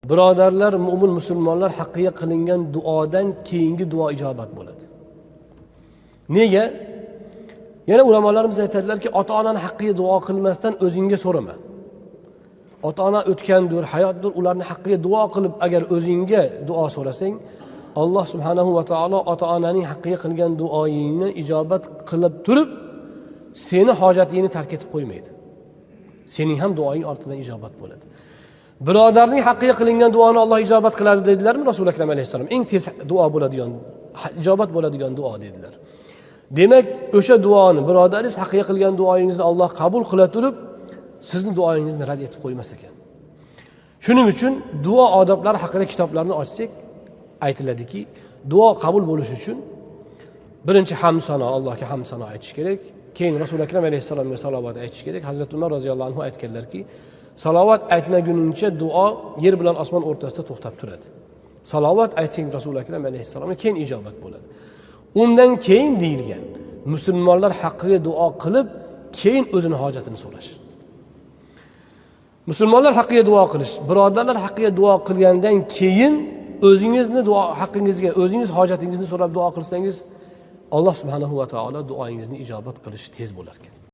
Birodarlar, mo'min musulmonlar haqqiga qilingan duodan keyingi duo ijobat bo'ladi. Nega? Yana ulamolarimiz aytadilarki, ota-onani haqqiga duo qilmasdan o'zingga so'rama. Ota-ona o'tgandir, hayotdir, ularni haqqiga duo qilib agar o'zingga duo so'rasang, Alloh subhanahu va taolo ota-onaning haqqiga qilgan duoyingni ijobat qilib turib, seni hojatingni tark etib qo'ymaydi. Sening ham duoing ortidan ijobat bo'ladi. Birodarning haqqiga qilingan duoni Alloh ijobat qiladi dedilarmi Rasul akram alayhisalom? Eng tez duo bo'ladigan, ijobat bo'ladigan duo dedilar. Demak, o'sha duoni, birodaringiz haqqiga qilgan duoyingizni Alloh qabul qila turib, sizni duoyingizni rad etib qo'ymas ekan. Shuning uchun duo odoblari haqida kitoblarni ochsak, aytiladiki, duo qabul bo'lishi uchun birinchi hamd sano, Allohga hamd sano aytish kerak. Keyin Rasul akram alayhisalomga salovat aytish kerak. Hazrat Umar roziyallohu anhu aytganlarki, salovat aytmaguningcha duo yer bilan osmon o'rtasida to'xtab turadi. Salovat aytsang Rasul akram alayhisalomga keyin ijobat bo'ladi. Undan keyin deyilgan, musulmonlar haqqiga duo qilib, keyin o'zini hojatini so'rash. Musulmonlar haqqiga duo qilish, birodarlar haqqiga duo qilgandan keyin o'zingizni duo haqqingizga, o'zingiz hojatingizni so'rab duo qilsangiz, Alloh subhanahu va taolo duoingizni ijobat qilishi tez bo'lar ekan.